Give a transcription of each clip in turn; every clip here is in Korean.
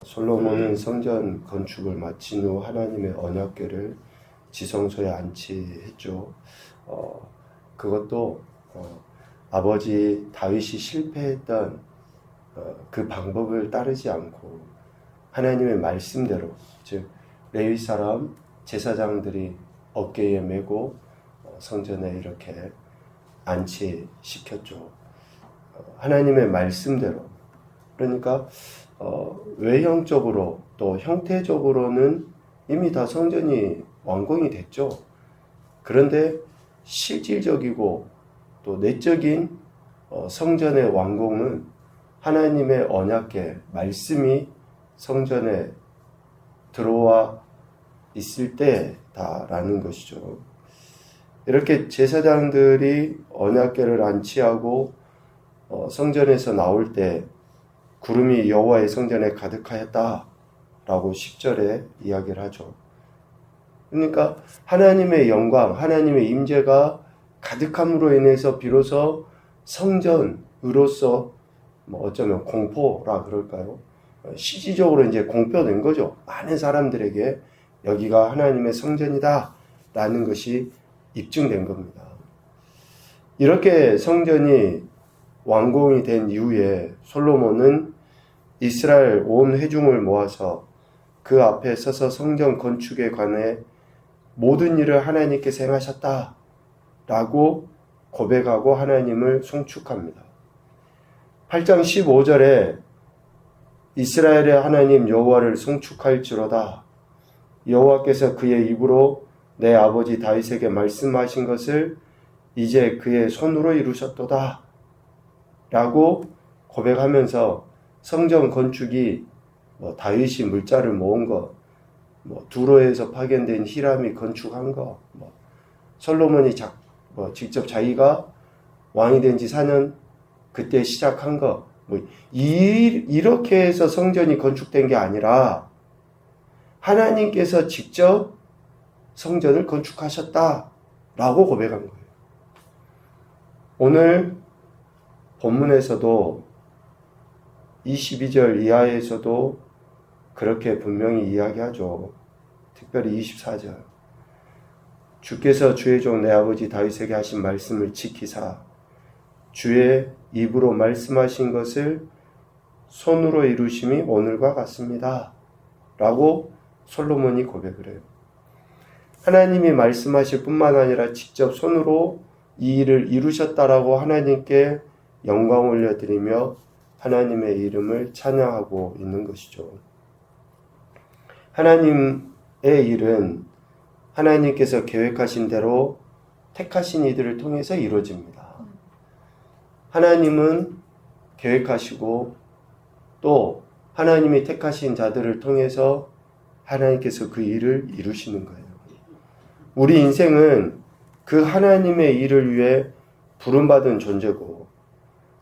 솔로몬은 성전 건축을 마친 후 하나님의 언약궤를 지성소에 안치했죠. 그것도 아버지 다윗이 실패했던 그 방법을 따르지 않고 하나님의 말씀대로, 즉 레위 사람 제사장들이 어깨에 메고 성전에 이렇게 안치시켰죠. 하나님의 말씀대로. 그러니까 외형적으로 또 형태적으로는 이미 다 성전이 완공이 됐죠. 그런데 실질적이고 또 내적인 성전의 완공은 하나님의 언약궤 말씀이 성전에 들어와 있을 때다라는 것이죠. 이렇게 제사장들이 언약궤를 안치하고 성전에서 나올 때 구름이 여호와의 성전에 가득하였다라고 10절에 이야기를 하죠. 그러니까 하나님의 영광, 하나님의 임재가 가득함으로 인해서 비로소 성전으로서 어쩌면 공포라 그럴까요? 실질적으로 이제 공표된 거죠. 많은 사람들에게 여기가 하나님의 성전이다 라는 것이 입증된 겁니다. 이렇게 성전이 완공이 된 이후에 솔로몬은 이스라엘 온 회중을 모아서 그 앞에 서서 성전 건축에 관해 모든 일을 하나님께서 행하셨다 라고 고백하고 하나님을 송축합니다. 8장 15절에 이스라엘의 하나님 여호와를 송축할지로다. 여호와께서 그의 입으로 내 아버지 다윗에게 말씀하신 것을 이제 그의 손으로 이루셨도다 라고 고백하면서 성전 건축이 다윗이 물자를 모은 것, 두로에서 파견된 히람이 건축한 것, 솔로몬이 직접 자기가 왕이 된 지 4년 그때 시작한 것, 이렇게 해서 성전이 건축된 게 아니라 하나님께서 직접 성전을 건축하셨다라고 고백한 거예요. 오늘 본문에서도 22절 이하에서도 그렇게 분명히 이야기하죠. 특별히 24절. 주께서 주의 종 내 아버지 다윗에게 하신 말씀을 지키사 주의 입으로 말씀하신 것을 손으로 이루심이 오늘과 같습니다. 라고 솔로몬이 고백을 해요. 하나님이 말씀하실 뿐만 아니라 직접 손으로 이 일을 이루셨다라고 하나님께 영광 올려드리며 하나님의 이름을 찬양하고 있는 것이죠. 하나님의 일은 하나님께서 계획하신 대로 택하신 이들을 통해서 이루어집니다. 하나님은 계획하시고 또 하나님이 택하신 자들을 통해서 하나님께서 그 일을 이루시는 거예요. 우리 인생은 그 하나님의 일을 위해 부름받은 존재고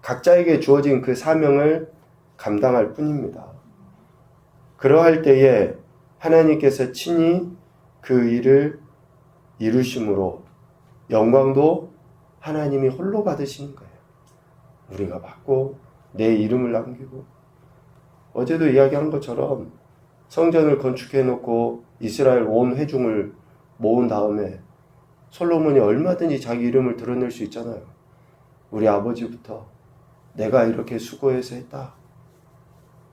각자에게 주어진 그 사명을 감당할 뿐입니다. 그러할 때에 하나님께서 친히 그 일을 이루심으로 영광도 하나님이 홀로 받으시는 거예요. 우리가 받고 내 이름을 남기고, 어제도 이야기한 것처럼 성전을 건축해 놓고 이스라엘 온 회중을 모은 다음에 솔로몬이 얼마든지 자기 이름을 드러낼 수 있잖아요. 우리 아버지부터 내가 이렇게 수고해서 했다.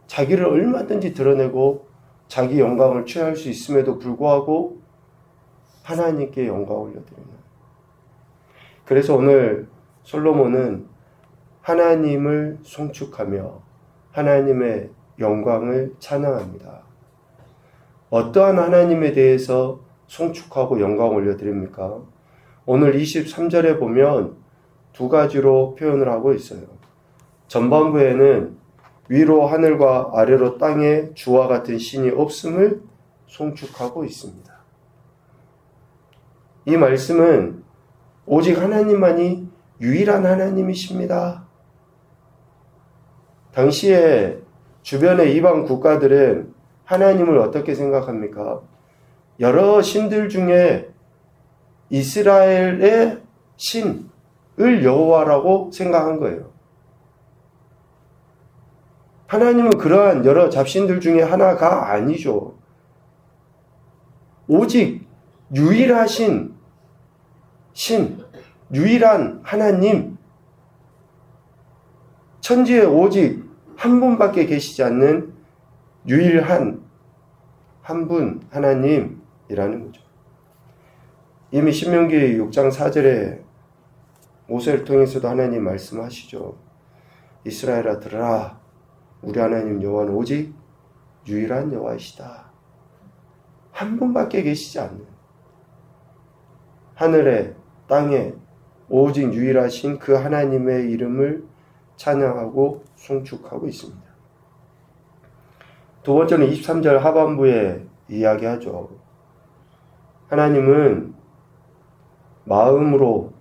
자기를 얼마든지 드러내고 자기 영광을 취할 수 있음에도 불구하고 하나님께 영광 올려드리는. 그래서 오늘 솔로몬은 하나님을 송축하며 하나님의 영광을 찬양합니다. 어떠한 하나님에 대해서 송축하고 영광 올려드립니까? 오늘 23절에 보면 두 가지로 표현을 하고 있어요. 전반부에는 위로 하늘과 아래로 땅에 주와 같은 신이 없음을 송축하고 있습니다. 이 말씀은 오직 하나님만이 유일한 하나님이십니다. 당시에 주변의 이방 국가들은 하나님을 어떻게 생각합니까? 여러 신들 중에 이스라엘의 신을 여호와라고 생각한 거예요. 하나님은 그러한 여러 잡신들 중에 하나가 아니죠. 오직 유일하신 유일한 하나님, 천지에 오직 한 분밖에 계시지 않는 유일한 한 분 하나님이라는 거죠. 이미 신명기 6장 4절에 모세를 통해서도 하나님 말씀하시죠. 이스라엘아 들으라, 우리 하나님 여호와는 오직 유일한 여호와이시다. 한 분밖에 계시지 않는, 하늘에 땅에 오직 유일하신 그 하나님의 이름을 찬양하고 송축하고 있습니다. 두 번째는 23절 하반부에 이야기하죠. 하나님은 마음으로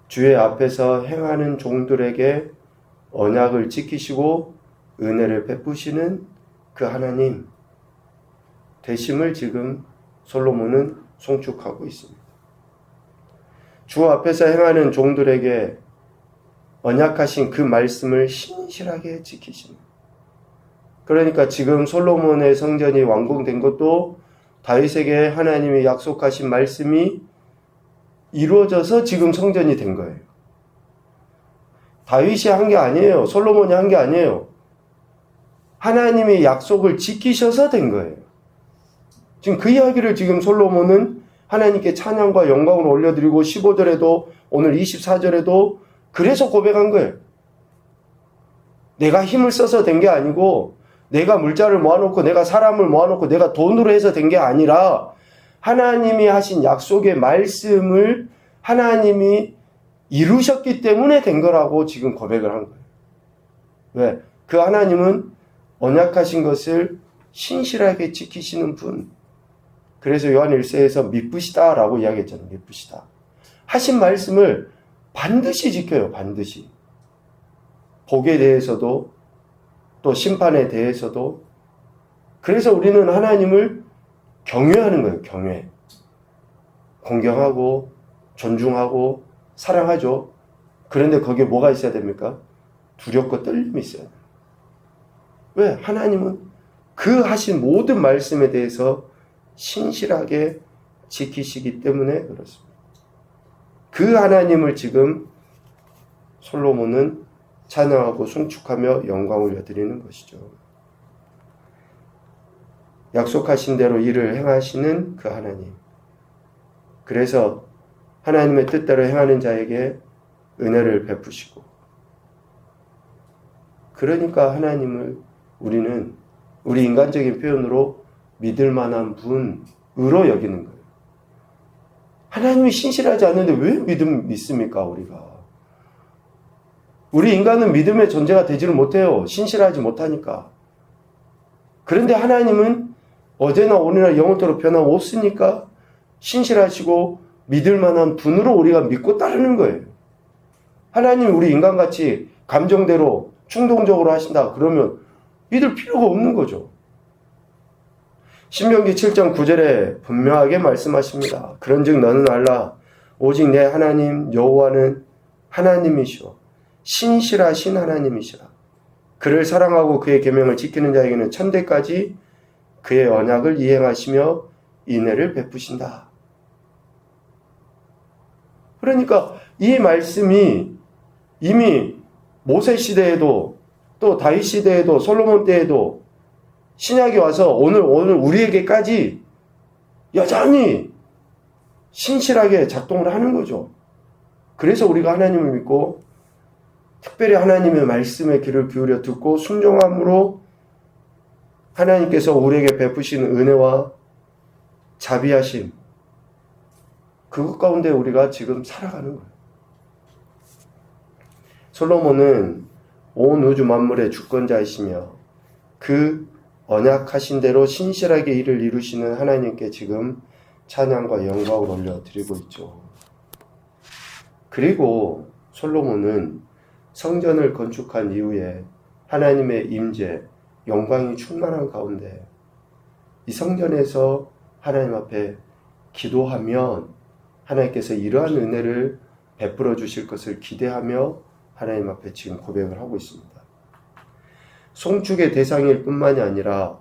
주의 앞에서 행하는 종들에게 언약을 지키시고 은혜를 베푸시는 그 하나님 되심을 지금 솔로몬은 송축하고 있습니다. 주 앞에서 행하는 종들에게 언약하신 그 말씀을 신실하게 지키시는, 그러니까 지금 솔로몬의 성전이 완공된 것도 다윗에게 하나님이 약속하신 말씀이 이루어져서 지금 성전이 된 거예요. 다윗이 한 게 아니에요. 솔로몬이 한 게 아니에요. 하나님이 약속을 지키셔서 된 거예요. 지금 그 이야기를 지금 솔로몬은 하나님께 찬양과 영광을 올려드리고 15절에도 오늘 24절에도 그래서 고백한 거예요. 내가 힘을 써서 된 게 아니고, 내가 물자를 모아놓고 내가 사람을 모아놓고 내가 돈으로 해서 된 게 아니라 하나님이 하신 약속의 말씀을 하나님이 이루셨기 때문에 된 거라고 지금 고백을 한 거예요. 왜? 그 하나님은 언약하신 것을 신실하게 지키시는 분. 그래서 요한 1서에서 미쁘시다 라고 이야기했잖아요. 미쁘시다. 하신 말씀을 반드시 지켜요. 반드시. 복에 대해서도 또 심판에 대해서도. 그래서 우리는 하나님을 경외하는 거예요. 경외. 공경하고 존중하고 사랑하죠. 그런데 거기에 뭐가 있어야 됩니까? 두렵고 떨림이 있어야 돼요. 왜? 하나님은 그 하신 모든 말씀에 대해서 신실하게 지키시기 때문에 그렇습니다. 그 하나님을 지금 솔로몬은 찬양하고 송축하며 영광을 올려드리는 것이죠. 약속하신 대로 일을 행하시는 그 하나님. 그래서 하나님의 뜻대로 행하는 자에게 은혜를 베푸시고, 그러니까 하나님을 우리는 우리 인간적인 표현으로 믿을 만한 분으로 여기는 거예요. 하나님이 신실하지 않는데 왜 믿습니까, 우리가? 우리 인간은 믿음의 존재가 되지를 못해요. 신실하지 못하니까. 그런데 하나님은 어제나 오늘이나 영원토록 변함없으니까 신실하시고 믿을 만한 분으로 우리가 믿고 따르는 거예요. 하나님이 우리 인간같이 감정대로 충동적으로 하신다 그러면 믿을 필요가 없는 거죠. 신명기 7장 9절에 분명하게 말씀하십니다. 그런즉 너는 알라, 오직 내 하나님 여호와는 하나님이시오 신실하신 하나님이시라. 그를 사랑하고 그의 계명을 지키는 자에게는 천대까지 그의 언약을 이행하시며 인애를 베푸신다. 그러니까 이 말씀이 이미 모세 시대에도 또 다윗 시대에도 솔로몬 때에도 신약이 와서 오늘 우리에게까지 여전히 신실하게 작동을 하는 거죠. 그래서 우리가 하나님을 믿고 특별히 하나님의 말씀에 귀를 기울여 듣고 순종함으로 하나님께서 우리에게 베푸신 은혜와 자비하심, 그것 가운데 우리가 지금 살아가는 거예요. 솔로몬은 온 우주 만물의 주권자이시며 그 언약하신 대로 신실하게 일을 이루시는 하나님께 지금 찬양과 영광을 올려드리고 있죠. 그리고 솔로몬은 성전을 건축한 이후에 하나님의 임재, 영광이 충만한 가운데 이 성전에서 하나님 앞에 기도하면 하나님께서 이러한 은혜를 베풀어 주실 것을 기대하며 하나님 앞에 지금 고백을 하고 있습니다. 송축의 대상일 뿐만이 아니라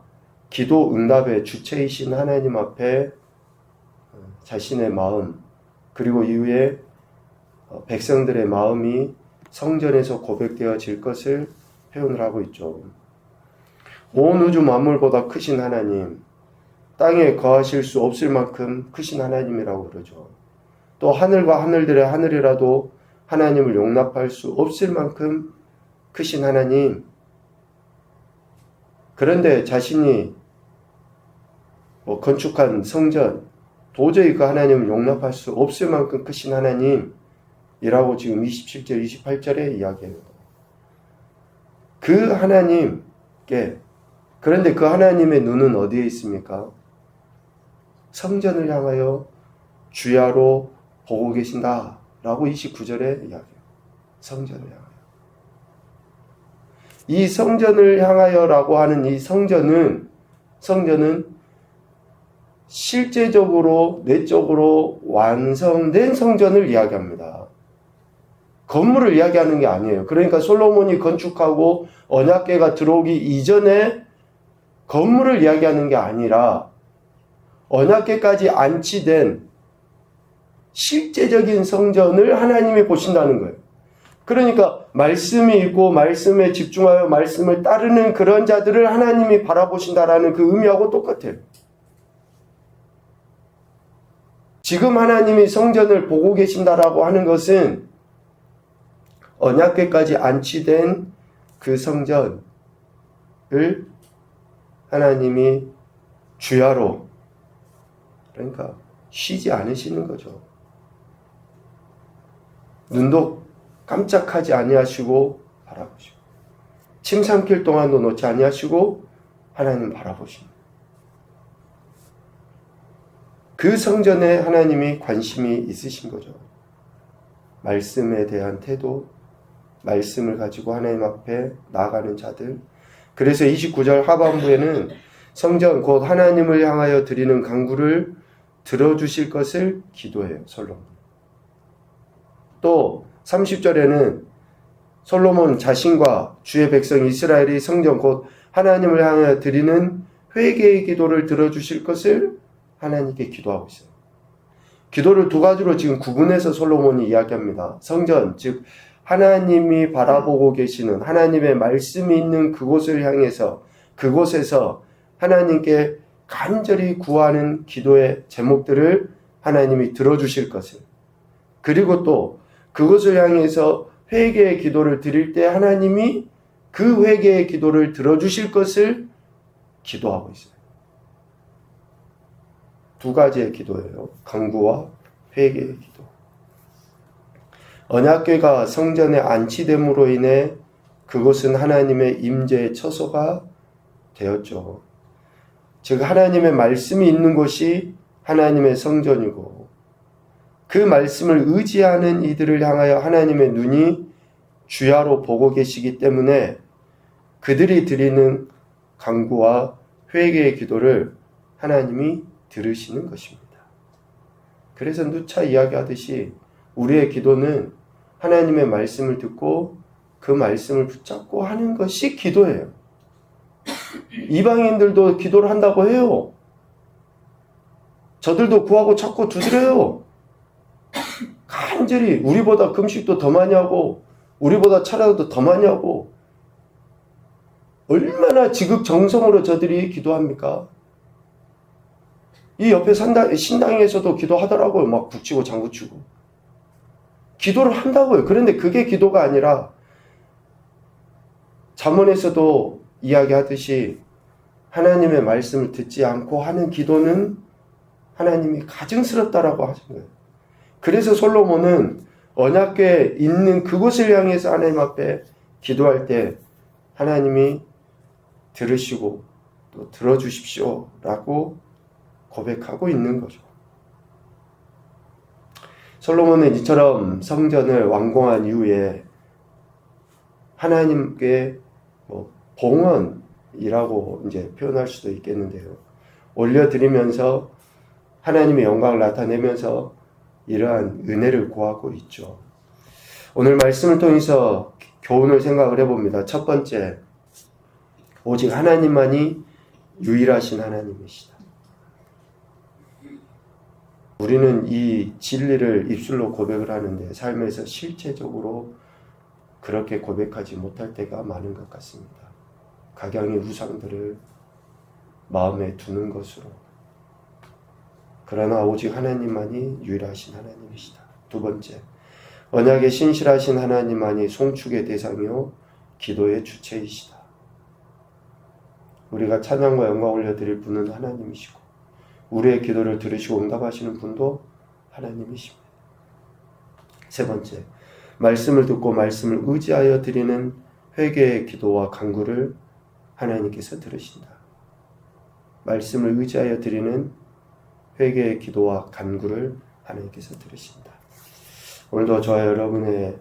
기도 응답의 주체이신 하나님 앞에 자신의 마음, 그리고 이후에 백성들의 마음이 성전에서 고백되어질 것을 표현을 하고 있죠. 온 우주 만물보다 크신 하나님, 땅에 거하실 수 없을 만큼 크신 하나님이라고 그러죠. 또 하늘과 하늘들의 하늘이라도 하나님을 용납할 수 없을 만큼 크신 하나님. 그런데 자신이 건축한 성전, 도저히 그 하나님을 용납할 수 없을 만큼 크신 하나님이라고 지금 27절, 28절에 이야기합니다. 그 하나님께, 그런데 그 하나님의 눈은 어디에 있습니까? 성전을 향하여 주야로 보고 계신다 라고 29절에 이야기해요. 성전을 향하여. 이 성전을 향하여 라고 하는 이 성전은 실제적으로 내적으로 완성된 성전을 이야기합니다. 건물을 이야기하는 게 아니에요. 그러니까 솔로몬이 건축하고 언약궤가 들어오기 이전에 건물을 이야기하는 게 아니라 언약궤까지 안치된 실제적인 성전을 하나님이 보신다는 거예요. 그러니까 말씀이 있고 말씀에 집중하여 말씀을 따르는 그런 자들을 하나님이 바라보신다라는 그 의미하고 똑같아요. 지금 하나님이 성전을 보고 계신다라고 하는 것은 언약궤까지 안치된 그 성전을 하나님이 주야로, 그러니까 쉬지 않으시는 거죠. 눈도 깜짝하지 아니하시고 바라보시고, 침 삼킬 동안도 놓지 아니하시고 하나님 바라보십니다. 그 성전에 하나님이 관심이 있으신 거죠. 말씀에 대한 태도, 말씀을 가지고 하나님 앞에 나아가는 자들. 그래서 29절 하반부에는 성전 곧 하나님을 향하여 드리는 간구를 들어주실 것을 기도해요. 솔로몬. 또 30절에는 솔로몬 자신과 주의 백성 이스라엘이 성전 곧 하나님을 향하여 드리는 회개의 기도를 들어주실 것을 하나님께 기도하고 있어요. 기도를 두 가지로 지금 구분해서 솔로몬이 이야기합니다. 성전, 즉 하나님이 바라보고 계시는 하나님의 말씀이 있는 그곳을 향해서, 그곳에서 하나님께 간절히 구하는 기도의 제목들을 하나님이 들어주실 것을, 그리고 또 그것을 향해서 회개의 기도를 드릴 때 하나님이 그 회개의 기도를 들어주실 것을 기도하고 있어요. 두 가지의 기도예요. 간구와 회개의 기도. 언약궤가 성전에 안치됨으로 인해 그것은 하나님의 임재의 처소가 되었죠. 즉 하나님의 말씀이 있는 곳이 하나님의 성전이고, 그 말씀을 의지하는 이들을 향하여 하나님의 눈이 주야로 보고 계시기 때문에 그들이 드리는 간구와 회개의 기도를 하나님이 들으시는 것입니다. 그래서 누차 이야기하듯이 우리의 기도는 하나님의 말씀을 듣고 그 말씀을 붙잡고 하는 것이 기도예요. 이방인들도 기도를 한다고 해요. 저들도 구하고 찾고 두드려요. 간절히 우리보다 금식도 더 많이 하고 우리보다 차라도 더 많이 하고 얼마나 지극정성으로 저들이 기도합니까? 이 옆에 신당에서도 기도하더라고요. 막 북치고 장구치고. 기도를 한다고요. 그런데 그게 기도가 아니라 잠언에서도 이야기하듯이 하나님의 말씀을 듣지 않고 하는 기도는 하나님이 가증스럽다라고 하신 거예요. 그래서 솔로몬은 언약궤에 있는 그곳을 향해서 하나님 앞에 기도할 때 하나님이 들으시고 또 들어주십시오 라고 고백하고 있는 거죠. 솔로몬은 이처럼 성전을 완공한 이후에 하나님께 봉헌이라고 이제 표현할 수도 있겠는데요. 올려드리면서 하나님의 영광을 나타내면서 이러한 은혜를 구하고 있죠. 오늘 말씀을 통해서 교훈을 생각을 해봅니다. 첫 번째, 오직 하나님만이 유일하신 하나님이시다. 우리는 이 진리를 입술로 고백을 하는데 삶에서 실제적으로 그렇게 고백하지 못할 때가 많은 것 같습니다. 각양의 우상들을 마음에 두는 것으로. 그러나 오직 하나님만이 유일하신 하나님이시다. 두 번째, 언약에 신실하신 하나님만이 송축의 대상이요 기도의 주체이시다. 우리가 찬양과 영광 올려드릴 분은 하나님이시고 우리의 기도를 들으시고 응답하시는 분도 하나님이십니다. 세 번째, 말씀을 듣고 말씀을 의지하여 드리는 회개의 기도와 간구를 하나님께서 들으신다. 말씀을 의지하여 드리는 회개의 기도와 간구를 하나님께서 들으신다. 오늘도 저와 여러분의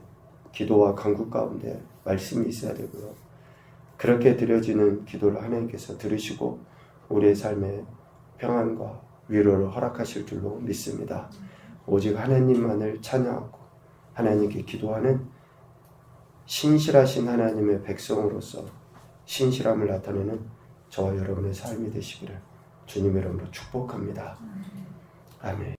기도와 간구 가운데 말씀이 있어야 되고요. 그렇게 드려지는 기도를 하나님께서 들으시고 우리의 삶에 평안과 위로를 허락하실 줄로 믿습니다. 오직 하나님만을 찬양하고 하나님께 기도하는 신실하신 하나님의 백성으로서 신실함을 나타내는 저와 여러분의 삶이 되시기를 주님의 이름으로 축복합니다. 아멘.